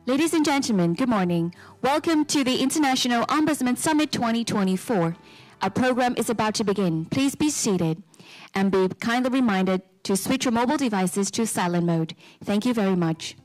Ladies and gentlemen, good morning. Welcome to the International Ombudsman Summit 2024. Our program is about to begin. Please be seated and be kindly reminded to switch your mobile devices to silent mode. Thank you very much.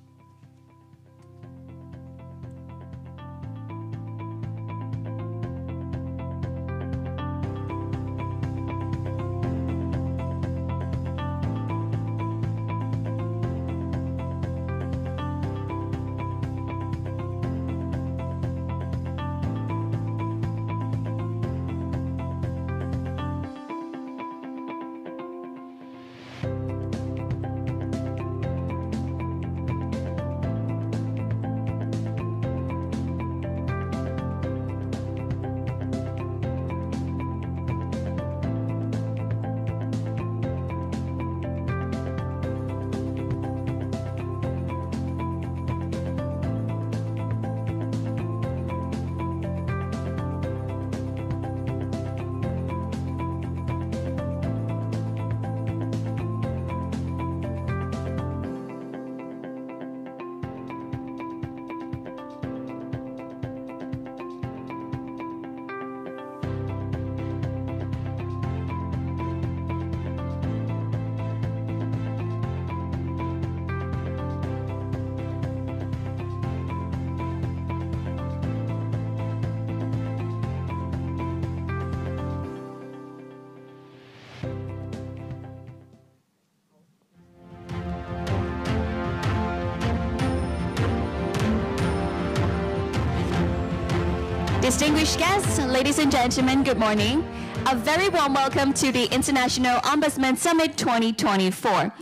Distinguished guests, ladies and gentlemen, good morning. A very warm welcome to the International Ombudsman Summit 2024.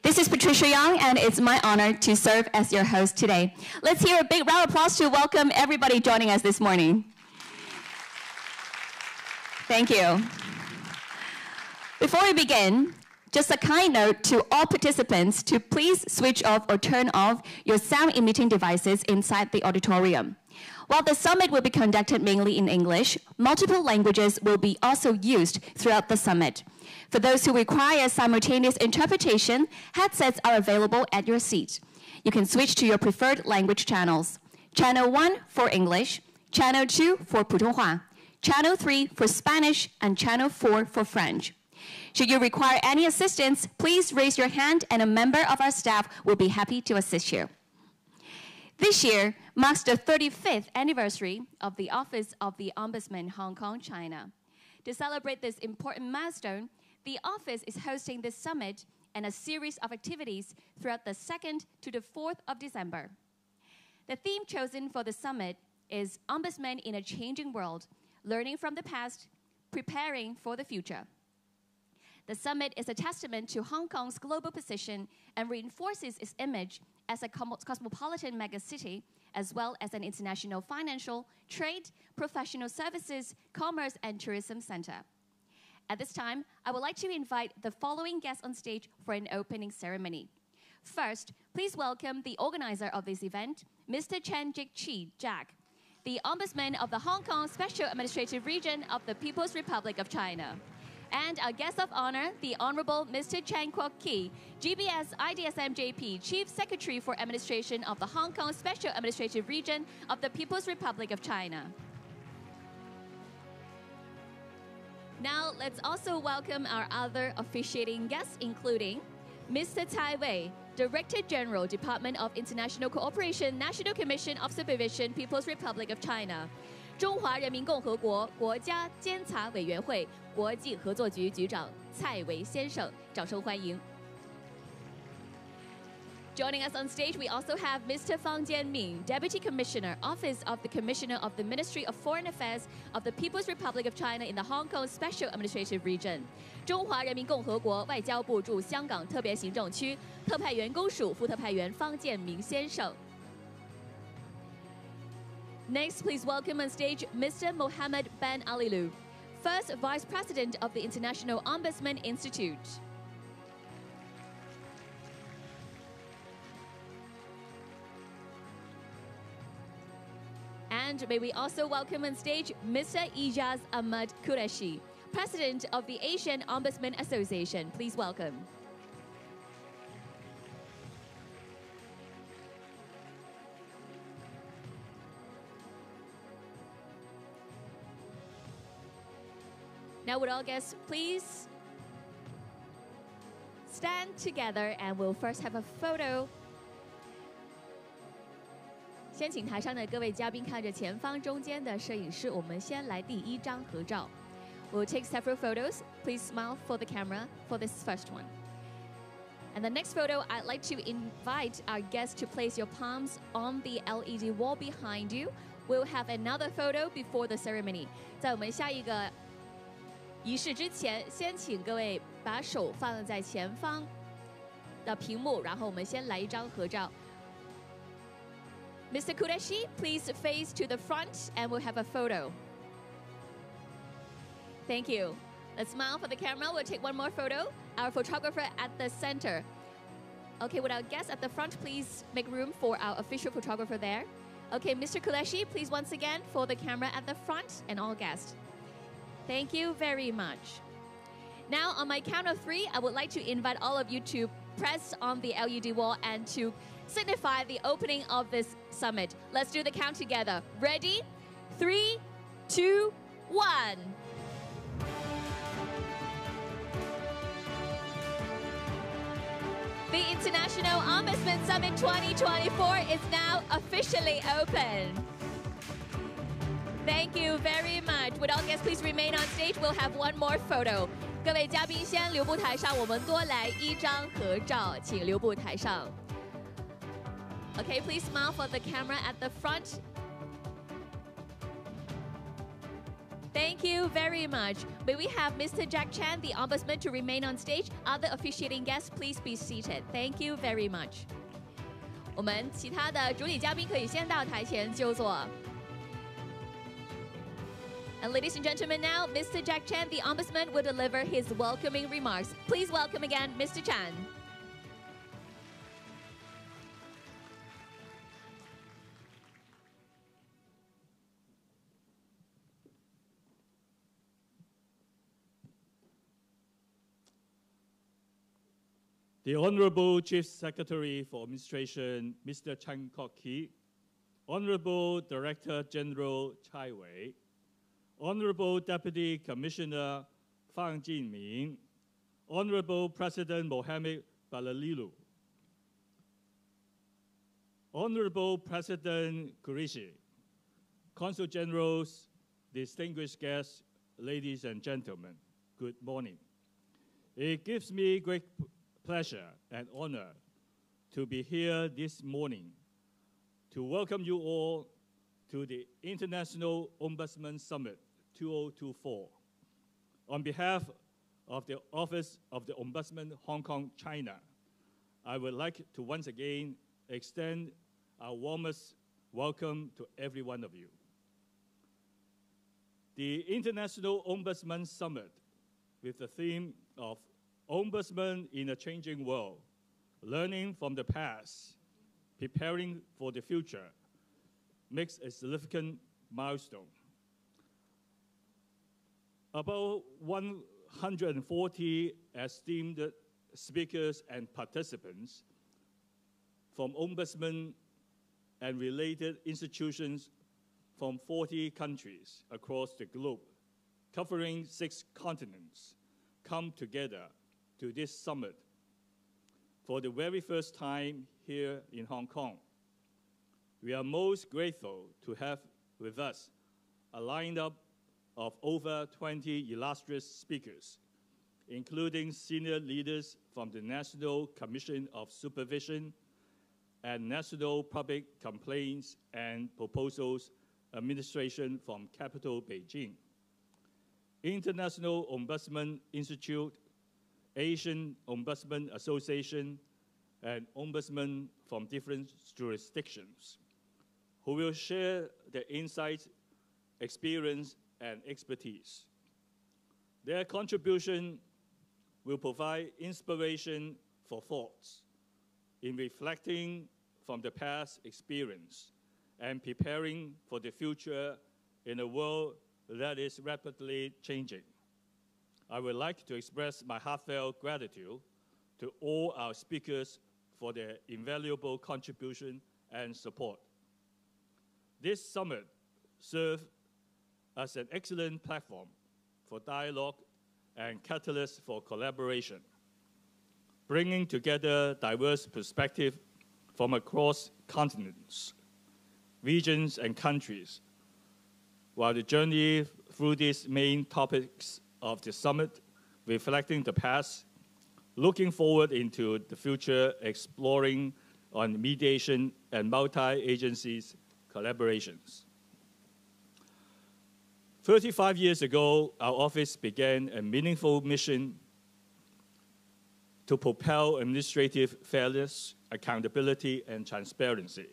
This is Patricia Yang, and it's my honor to serve as your host today. Let's hear a big round of applause to welcome everybody joining us this morning. Thank you. Before we begin, just a kind note to all participants to please switch off or turn off your sound-emitting devices inside the auditorium. While the summit will be conducted mainly in English, multiple languages will be also used throughout the summit. For those who require simultaneous interpretation, headsets are available at your seat. You can switch to your preferred language channels. Channel 1 for English, Channel 2 for 普通话, Channel 3 for Spanish, and Channel 4 for French. Should you require any assistance, please raise your hand and a member of our staff will be happy to assist you. This year marks the 35th anniversary of the Office of the Ombudsman, Hong Kong, China. To celebrate this important milestone, the office is hosting this summit and a series of activities throughout the 2nd to the 4th of December. The theme chosen for the summit is Ombudsman in a Changing World, Learning from the Past, Preparing for the Future. The summit is a testament to Hong Kong's global position and reinforces its image as a cosmopolitan megacity, as well as an international financial, trade, professional services, commerce, and tourism center. At this time, I would like to invite the following guests on stage for an opening ceremony. First, please welcome the organizer of this event, Mr. Chen Jik-chi Jack, the Ombudsman of the Hong Kong Special Administrative Region of the People's Republic of China. And our guest of honor, the Honorable Mr. Chen Kuok-ki, GBS IDSM JP, Chief Secretary for Administration of the Hong Kong Special Administrative Region of the People's Republic of China. Now, let's also welcome our other officiating guests, including Mr. Tai Wei, Director General, Department of International Cooperation, National Commission of Supervision, People's Republic of China. 中华人民共和国国家监察委员会国际合作局局长蔡维先生，掌声欢迎。Joining us on stage, we also have Mr. Fang Jianming, Deputy Commissioner, Office of the Commissioner of the Ministry of Foreign Affairs of the People's Republic of China in the Hong Kong Special Administrative Region. 中华人民共和国外交部驻香港特别行政区特派员公署副特派员方建明先生。Next, please welcome on stage Mr. Mohammed Ben Alilu, First Vice President of the International Ombudsman Institute. And may we also welcome on stage Mr. Ijaz Ahmad Qureshi, President of the Asian Ombudsman Association. Please welcome. Now would all guests please stand together and we'll first have a photo. 先请台上的各位嘉宾看着前方中间的摄影师，我们先来第一张合照。We'll take several photos. Please smile for the camera for this first one. And the next photo, I'd like to invite our guests to place your palms on the LED wall behind you. We'll have another photo before the ceremony. 在我们下一个仪式之前，先请各位把手放在前方的屏幕，然后我们先来一张合照。Mr. Kureshi, please face to the front and we'll have a photo. Thank you. Let's smile for the camera. We'll take one more photo. Our photographer at the center. Okay, with our guests at the front, please make room for our official photographer there. Okay, Mr. Kureshi, please once again for the camera at the front and all guests. Thank you very much. Now, on my count of 3, I would like to invite all of you to press on the LED wall and to signify the opening of this summit. Let's do the count together. Ready? 3, 2, 1. The International Ombudsman Summit 2024 is now officially open. Thank you very much. Would all guests please remain on stage? We'll have one more photo. 各位嘉宾先留步台上，我们多来一张合照，请留步台上。Okay, please smile for the camera at the front. Thank you very much. May we have Mr. Jack Chan, the Ombudsman, to remain on stage? Other officiating guests, please be seated. Thank you very much. 我们其他的主礼嘉宾可以先到台前就座。And ladies and gentlemen, now Mr. Jack Chan, the Ombudsman, will deliver his welcoming remarks. Please welcome again, Mr. Chan. The Honorable Chief Secretary for Administration, Mr.陈国基, Honorable Director General Chai Wei, Honorable Deputy Commissioner Fang Jinming, Honorable President Mohamed Balalilu, Honorable President Qureshi, Consul Generals, distinguished guests, ladies and gentlemen, good morning. It gives me great pleasure and honor to be here this morning to welcome you all to the International Ombudsman Summit 2024. On behalf of the Office of the Ombudsman Hong Kong, China, I would like to once again extend our warmest welcome to every one of you. The International Ombudsman Summit, with the theme of Ombudsman in a Changing World, Learning from the Past, Preparing for the Future, makes a significant milestone. About 140 esteemed speakers and participants from ombudsmen and related institutions from 40 countries across the globe, covering 6 continents, come together to this summit for the very first time here in Hong Kong. We are most grateful to have with us a lineup of over 20 illustrious speakers, including senior leaders from the National Commission of Supervision and National Public Complaints and Proposals Administration from capital Beijing, International Ombudsman Institute, Asian Ombudsman Association, and ombudsmen from different jurisdictions, who will share their insights, experience, and expertise. Their contribution will provide inspiration for thoughts in reflecting from the past experience and preparing for the future in a world that is rapidly changing. I would like to express my heartfelt gratitude to all our speakers for their invaluable contribution and support. This summit serves as an excellent platform for dialogue and catalyst for collaboration, bringing together diverse perspectives from across continents, regions, and countries, while the journey through these main topics of the summit, reflecting the past, looking forward into the future, exploring on mediation and multi-agencies collaborations. 35 years ago, our office began a meaningful mission to propel administrative fairness, accountability, and transparency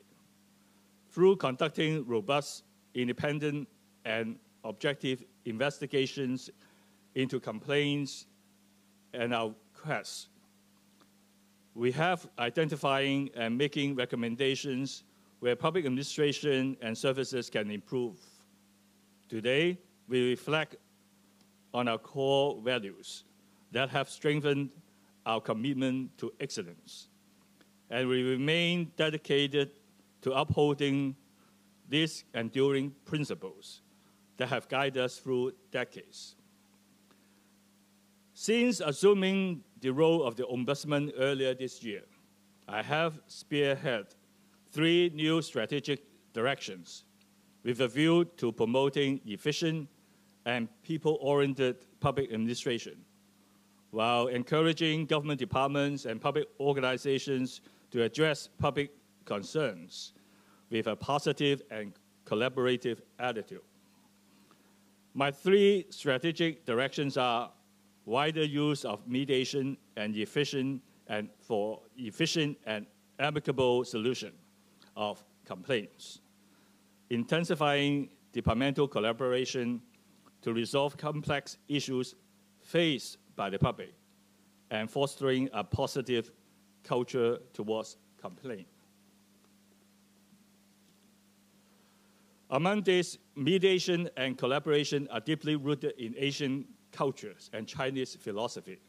through conducting robust, independent, and objective investigations into complaints and our requests. We have identifying and making recommendations where public administration and services can improve. Today, we reflect on our core values that have strengthened our commitment to excellence, and we remain dedicated to upholding these enduring principles that have guided us through decades. Since assuming the role of the Ombudsman earlier this year, I have spearheaded 3 new strategic directions with a view to promoting efficient and people-oriented public administration, while encouraging government departments and public organizations to address public concerns with a positive and collaborative attitude. My 3 strategic directions are wider use of mediation and efficient and amicable solution of complaints, intensifying departmental collaboration to resolve complex issues faced by the public, and fostering a positive culture towards complaint. Among these, mediation and collaboration are deeply rooted in Asian cultures and Chinese philosophy.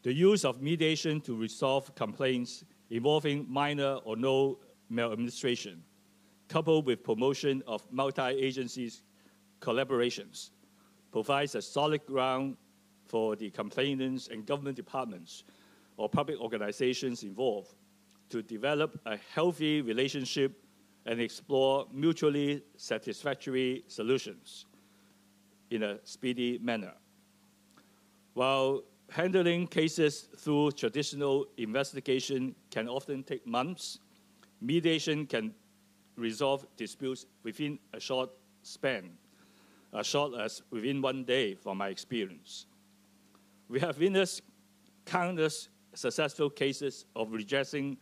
The use of mediation to resolve complaints involving minor or no maladministration, coupled with promotion of multi-agencies collaborations, provides a solid ground for the complainants and government departments or public organizations involved to develop a healthy relationship and explore mutually satisfactory solutions in a speedy manner. While handling cases through traditional investigation can often take months, mediation can resolve disputes within a short span, as short as within 1 day from my experience. We have witnessed countless successful cases of redressing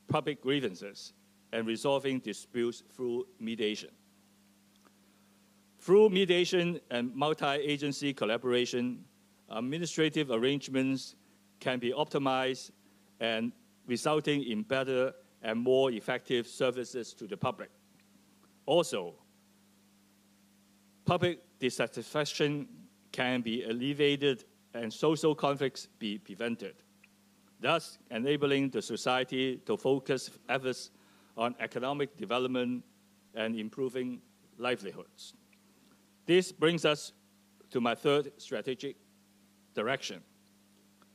public grievances and resolving disputes through mediation. Through mediation and multi-agency collaboration, administrative arrangements can be optimized and resulting in better and more effective services to the public. Also, public dissatisfaction can be alleviated and social conflicts be prevented, thus enabling the society to focus efforts on economic development and improving livelihoods. This brings us to my 3rd strategic direction,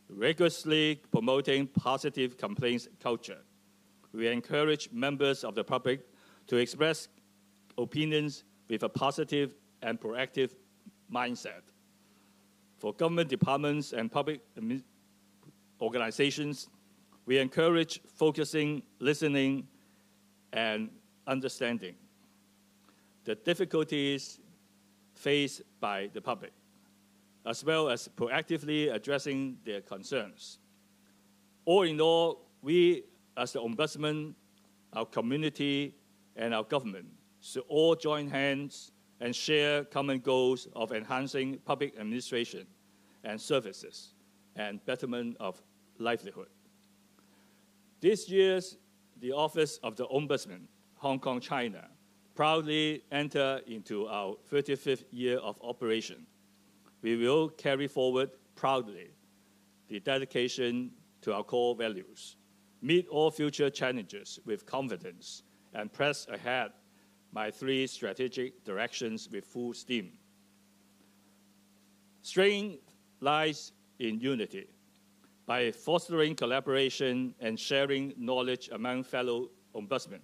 rigorously promoting positive complaints culture. We encourage members of the public to express opinions with a positive and proactive mindset. For government departments and public organizations, we encourage focusing, listening, and understanding the difficulties faced by the public, as well as proactively addressing their concerns. All in all, we as the Ombudsman, our community, and our government should all join hands and share common goals of enhancing public administration and services and betterment of livelihood. This year, the Office of the Ombudsman, Hong Kong, China, proudly enter into our 35th year of operation. We will carry forward proudly the dedication to our core values, meet all future challenges with confidence, and press ahead my 3 strategic directions with full steam. Strength lies in unity. By fostering collaboration and sharing knowledge among fellow ombudsmen,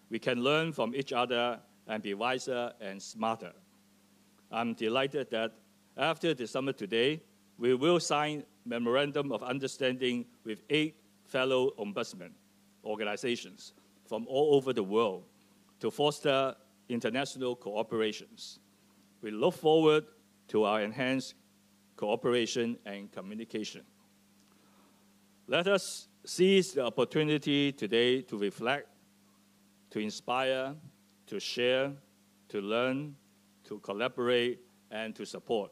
we can learn from each other and be wiser and smarter. I'm delighted that after the summit today, we will sign Memorandum of Understanding with 8 fellow ombudsmen organizations from all over the world to foster international cooperations. We look forward to our enhanced cooperation and communication. Let us seize the opportunity today to reflect, to inspire, to share, to learn, to collaborate, and to support.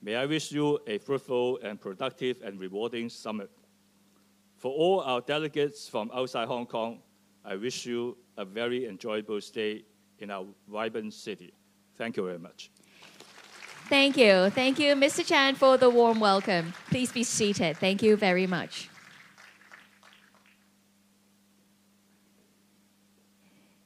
May I wish you a fruitful and productive and rewarding summit. For all our delegates from outside Hong Kong, I wish you a very enjoyable stay in our vibrant city. Thank you very much. Thank you. Thank you, Mr. Chan, for the warm welcome. Please be seated. Thank you very much.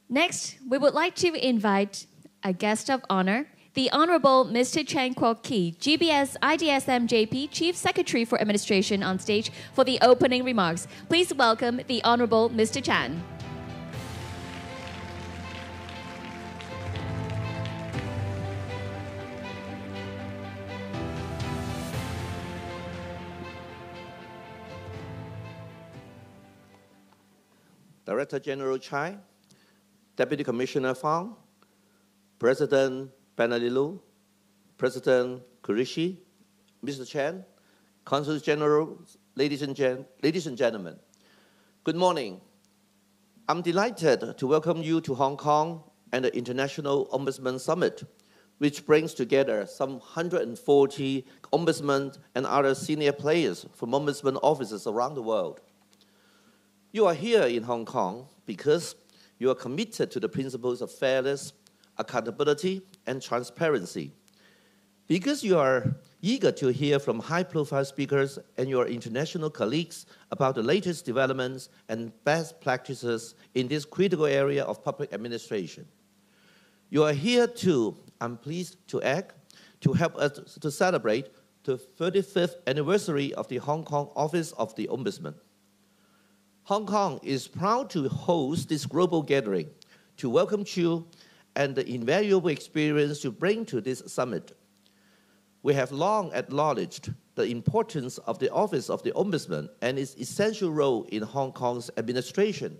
Next, we would like to invite a guest of honor, the Honorable Mr. Chan Kwok-ki, GBS IDSM JP Chief Secretary for Administration, on stage for the opening remarks. Please welcome the Honorable Mr. Chan. Director General Chai, Deputy Commissioner Fang, President Benalilu, President Kurishi, Mr. Chen, Consul General, ladies and gentlemen, good morning. I'm delighted to welcome you to Hong Kong and the International Ombudsman Summit, which brings together some 140 ombudsmen and other senior players from ombudsman offices around the world. You are here in Hong Kong because you are committed to the principles of fairness, accountability, and transparency. Because you are eager to hear from high-profile speakers and your international colleagues about the latest developments and best practices in this critical area of public administration. You are here too, I'm pleased to add, to help us to celebrate the 35th anniversary of the Hong Kong Office of the Ombudsman. Hong Kong is proud to host this global gathering, to welcome you and the invaluable experience you bring to this summit. We have long acknowledged the importance of the Office of the Ombudsman and its essential role in Hong Kong's administration,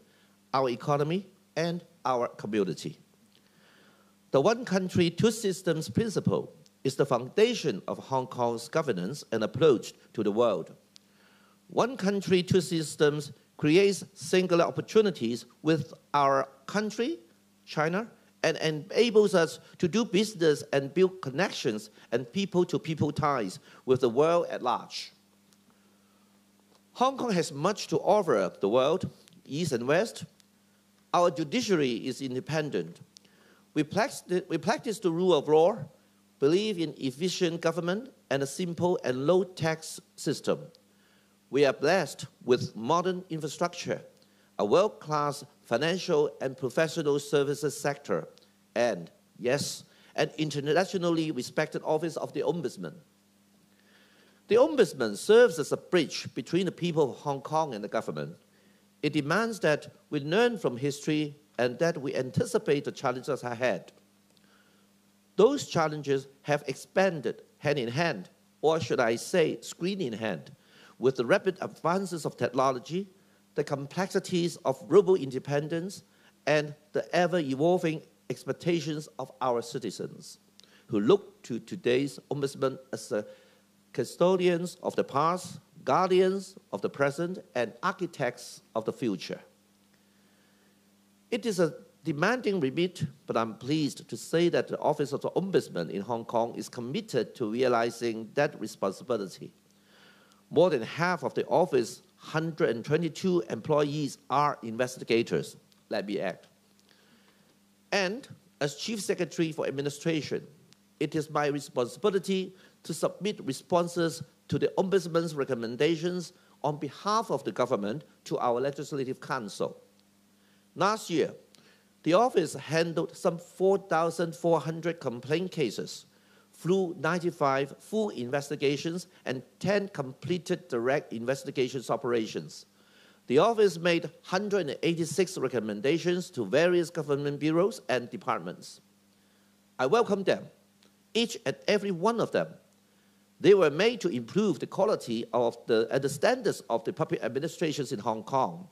our economy, and our community. The one country, two systems principle is the foundation of Hong Kong's governance and approach to the world. One country, two systems creates singular opportunities with our country, China, and enables us to do business and build connections and people-to-people ties with the world at large. Hong Kong has much to offer the world, East and West. Our judiciary is independent. We practice the rule of law, believe in efficient government, and a simple and low-tax system. We are blessed with modern infrastructure, a world-class financial and professional services sector, and, yes, an internationally respected Office of the Ombudsman. The Ombudsman serves as a bridge between the people of Hong Kong and the government. It demands that we learn from history and that we anticipate the challenges ahead. Those challenges have expanded hand in hand, or should I say screen in hand, with the rapid advances of technology, the complexities of global independence, and the ever-evolving expectations of our citizens, who look to today's ombudsman as the custodians of the past, guardians of the present, and architects of the future. It is a demanding remit, but I'm pleased to say that the Office of the Ombudsman in Hong Kong is committed to realizing that responsibility. More than half of the office's 122 employees are investigators, let me add. And as Chief Secretary for Administration, it is my responsibility to submit responses to the Ombudsman's recommendations on behalf of the government to our Legislative Council. Last year, the office handled some 4,400 complaint cases, through 95 full investigations and 10 completed direct investigations operations. The office made 186 recommendations to various government bureaus and departments. I welcome them, each and every one of them. They were made to improve the quality and the standards of the public administrations in Hong Kong,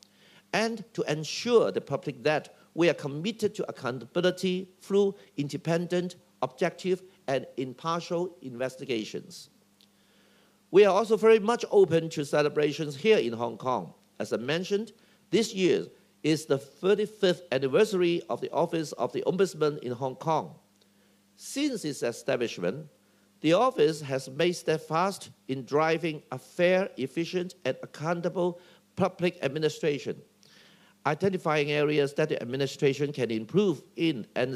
and to ensure the public that we are committed to accountability through independent, objective, and impartial investigations. We are also very much open to celebrations here in Hong Kong. As I mentioned, this year is the 35th anniversary of the Office of the Ombudsman in Hong Kong. Since its establishment, the office has made steadfast in driving a fair, efficient, and accountable public administration, identifying areas that the administration can improve in and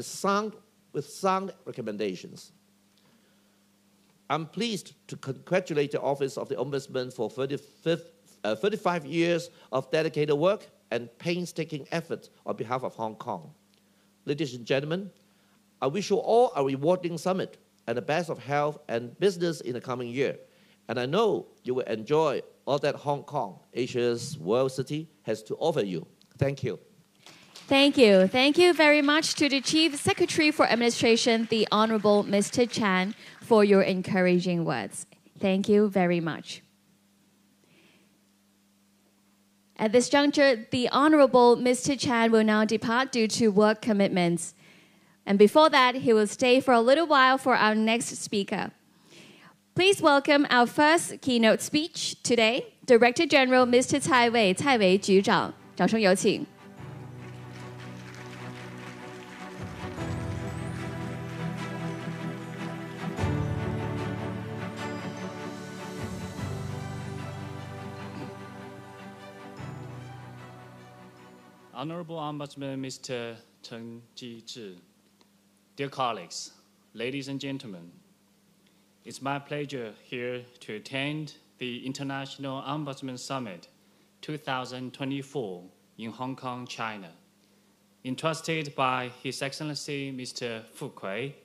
with sound recommendations. I'm pleased to congratulate the Office of the Ombudsman for 35 years of dedicated work and painstaking effort on behalf of Hong Kong. Ladies and gentlemen, I wish you all a rewarding summit and the best of health and business in the coming year. And I know you will enjoy all that Hong Kong, Asia's world city, has to offer you. Thank you. Thank you. Thank you very much to the Chief Secretary for Administration, the Honorable Mr. Chan, for your encouraging words. Thank you very much. At this juncture, the Honorable Mr. Chan will now depart due to work commitments. And before that, he will stay for a little while for our next speaker. Please welcome our first keynote speech today, Director General Mr. Cai Wei, 蔡维局长，掌声有请。Honorable Ombudsman Mr.陈积志, dear colleagues, ladies and gentlemen, it's my pleasure here to attend the International Ombudsman Summit 2024 in Hong Kong, China, entrusted by His Excellency Mr. Fu Kui,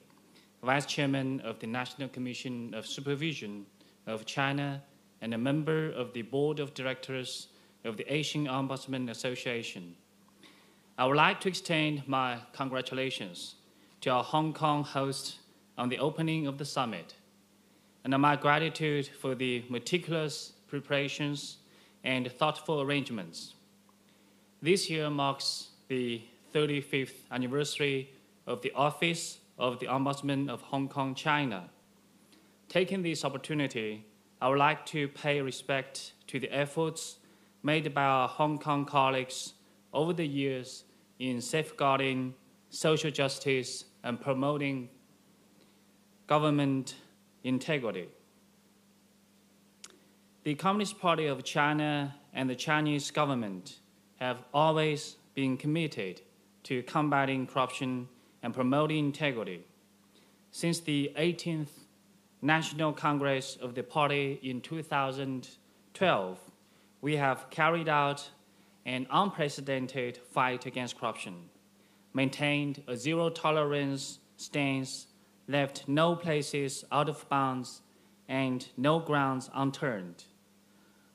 Vice Chairman of the National Commission of Supervision of China and a member of the Board of Directors of the Asian Ombudsman Association. I would like to extend my congratulations to our Hong Kong host on the opening of the summit, and my gratitude for the meticulous preparations and thoughtful arrangements. This year marks the 35th anniversary of the Office of the Ombudsman of Hong Kong, China. Taking this opportunity, I would like to pay respect to the efforts made by our Hong Kong colleagues over the years in safeguarding social justice and promoting government integrity. The Communist Party of China and the Chinese government have always been committed to combating corruption and promoting integrity. Since the 18th National Congress of the party in 2012, we have carried out an unprecedented fight against corruption, maintained a zero-tolerance stance, left no places out of bounds, and no grounds unturned.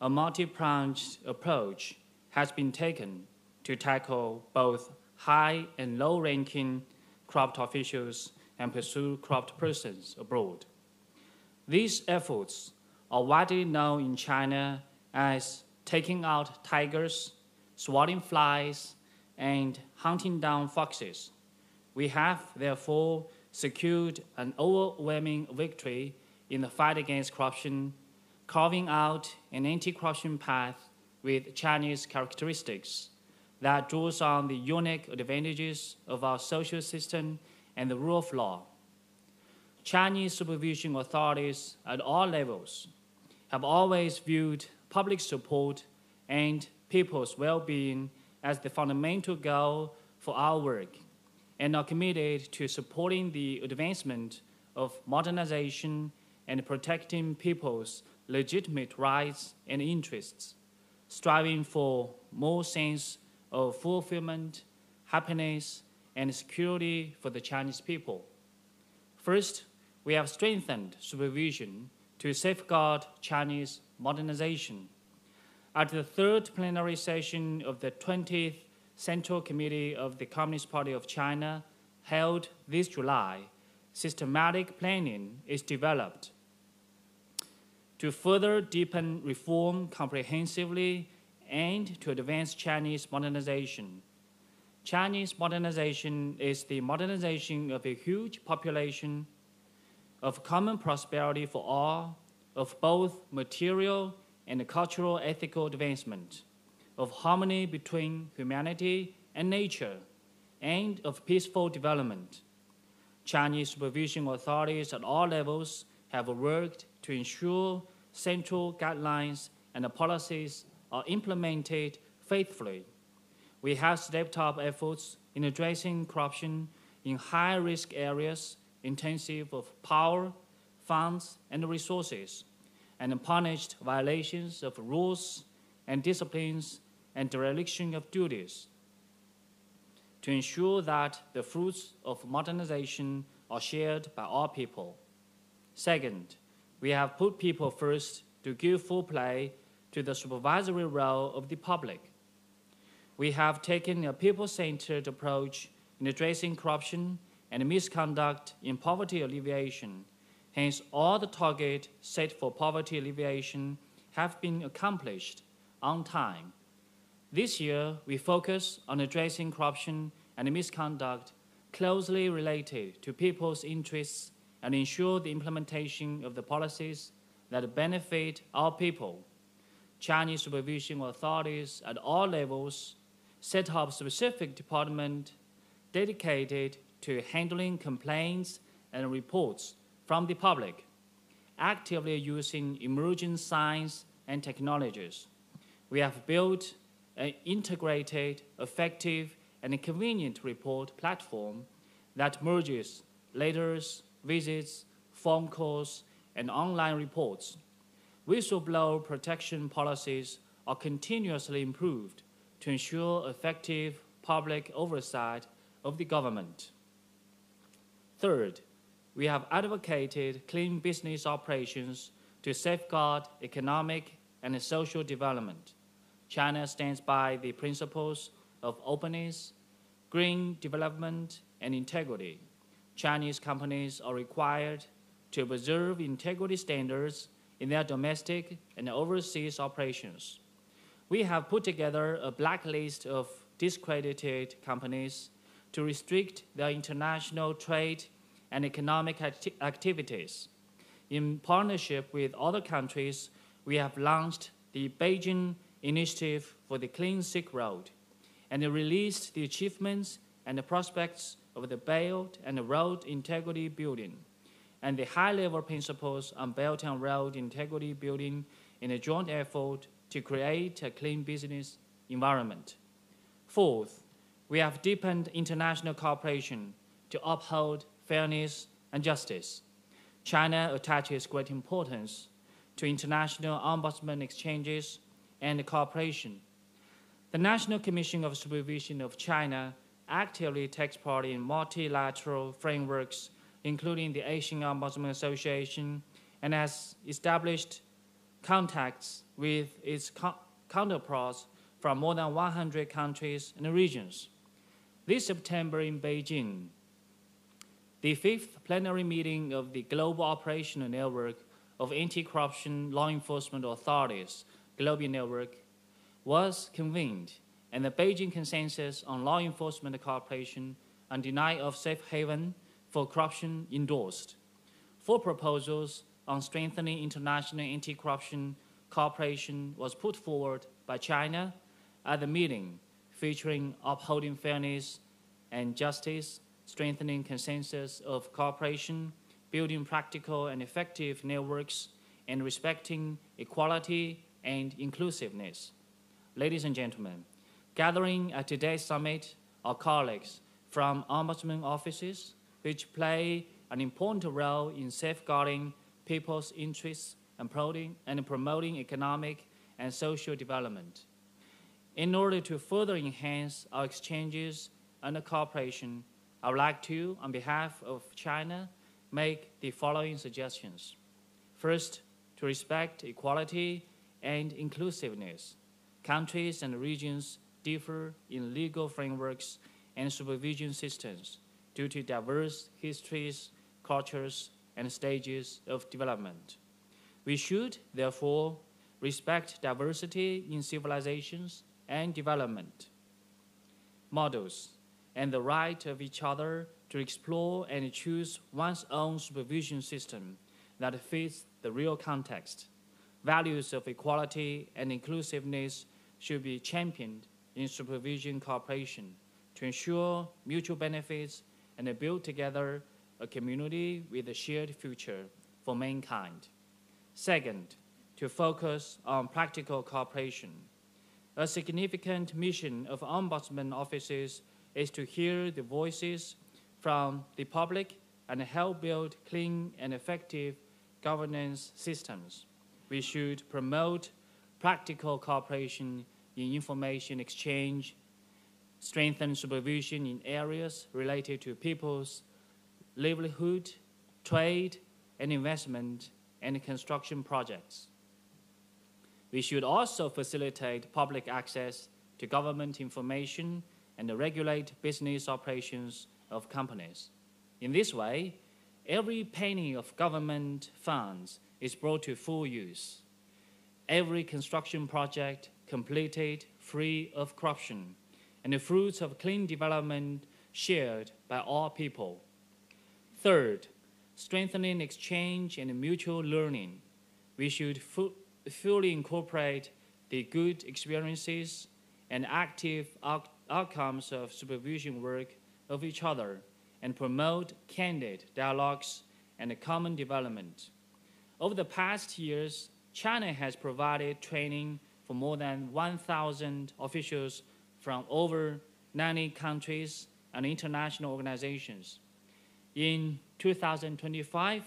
A multi-pronged approach has been taken to tackle both high and low-ranking corrupt officials and pursue corrupt persons abroad. These efforts are widely known in China as taking out tigers, swatting flies, and hunting down foxes. We have, therefore, secured an overwhelming victory in the fight against corruption, carving out an anti-corruption path with Chinese characteristics that draws on the unique advantages of our social system and the rule of law. Chinese supervision authorities at all levels have always viewed public support and people's well-being as the fundamental goal for our work, and are committed to supporting the advancement of modernization and protecting people's legitimate rights and interests, striving for more sense of fulfillment, happiness, and security for the Chinese people. First, we have strengthened supervision to safeguard Chinese modernization. At the third plenary session of the 20th Central Committee of the Communist Party of China, held this July, systematic planning is developed to further deepen reform comprehensively and to advance Chinese modernization. Chinese modernization is the modernization of a huge population, of common prosperity for all, of both material and cultural ethical advancement, of harmony between humanity and nature, and of peaceful development. Chinese supervision authorities at all levels have worked to ensure central guidelines and policies are implemented faithfully. We have stepped up efforts in addressing corruption in high-risk areas intensive of power, funds, and resources, and punished violations of rules and disciplines and dereliction of duties to ensure that the fruits of modernization are shared by all people. Second, we have put people first to give full play to the supervisory role of the public. We have taken a people-centered approach in addressing corruption and misconduct in poverty alleviation. Hence, all the targets set for poverty alleviation have been accomplished on time. This year, we focus on addressing corruption and misconduct closely related to people's interests and ensure the implementation of the policies that benefit our people. Chinese supervision authorities at all levels set up specific departments dedicated to handling complaints and reports from the public, actively using emerging science and technologies. We have built an integrated, effective, and convenient report platform that merges letters, visits, phone calls, and online reports. Whistleblower protection policies are continuously improved to ensure effective public oversight of the government. Third, we have advocated clean business operations to safeguard economic and social development. China stands by the principles of openness, green development, and integrity. Chinese companies are required to observe integrity standards in their domestic and overseas operations. We have put together a blacklist of discredited companies to restrict their international trade and economic activities. In partnership with other countries, we have launched the Beijing Initiative for the Clean Silk Road and released the achievements and the prospects of the Belt and Road Integrity Building and the high-level principles on Belt and Road Integrity Building in a joint effort to create a clean business environment. Fourth, we have deepened international cooperation to uphold fairness and justice. China attaches great importance to international ombudsman exchanges and cooperation. The National Commission of Supervision of China actively takes part in multilateral frameworks, including the Asian Ombudsman Association, and has established contacts with its counterparts from more than 100 countries and regions. This September in Beijing, the fifth plenary meeting of the Global Operational Network of Anti-Corruption Law Enforcement Authorities, Global Network, was convened, and the Beijing Consensus on Law Enforcement Cooperation and Denial of Safe Haven for Corruption endorsed. 4 proposals on strengthening international anti-corruption cooperation was put forward by China at the meeting, featuring upholding fairness and justice, strengthening consensus of cooperation, building practical and effective networks, and respecting equality and inclusiveness. Ladies and gentlemen, gathering at today's summit are colleagues from ombudsman offices, which play an important role in safeguarding people's interests and promoting economic and social development. In order to further enhance our exchanges and cooperation, I would like to, on behalf of China, make the following suggestions. First, to respect equality and inclusiveness. Countries and regions differ in legal frameworks and supervision systems due to diverse histories, cultures, and stages of development. We should, therefore, respect diversity in civilizations and development models, and the right of each other to explore and choose one's own supervision system that fits the real context. Values of equality and inclusiveness should be championed in supervision cooperation to ensure mutual benefits and build together a community with a shared future for mankind. Second, to focus on practical cooperation. A significant mission of ombudsman offices is to hear the voices from the public and help build clean and effective governance systems. We should promote practical cooperation in information exchange, strengthen supervision in areas related to people's livelihood, trade, and investment, and construction projects. We should also facilitate public access to government information and regulate business operations of companies. In this way, every penny of government funds is brought to full use. Every construction project completed free of corruption, and the fruits of clean development shared by all people. Third, strengthening exchange and mutual learning. We should fully incorporate the good experiences and active outcomes of supervision work of each other and promote candid dialogues and common development. Over the past years, China has provided training for more than 1,000 officials from over 90 countries and international organizations. In 2025,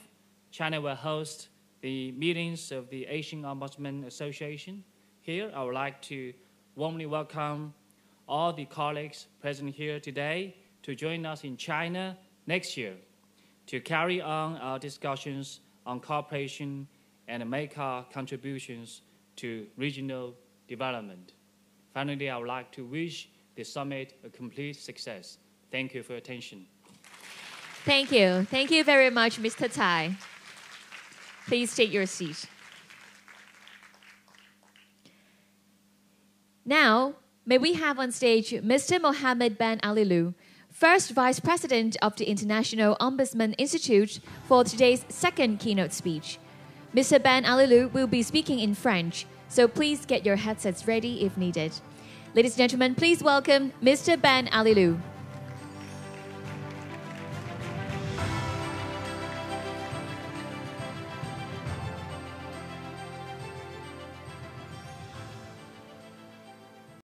China will host the meetings of the Asian Ombudsman Association. Here, I would like to warmly welcome all the colleagues present here today to join us in China next year to carry on our discussions on cooperation and make our contributions to regional development. Finally, I would like to wish the summit a complete success. Thank you for your attention. Thank you. Thank you very much, Mr. Tsai. Please take your seat. Now, may we have on stage Mr. Mohammed Ben Alilu, First Vice President of the International Ombudsman Institute, for today's second keynote speech. Mr. Ben Alilu will be speaking in French, so please get your headsets ready if needed. Ladies and gentlemen, please welcome Mr. Ben Alilu.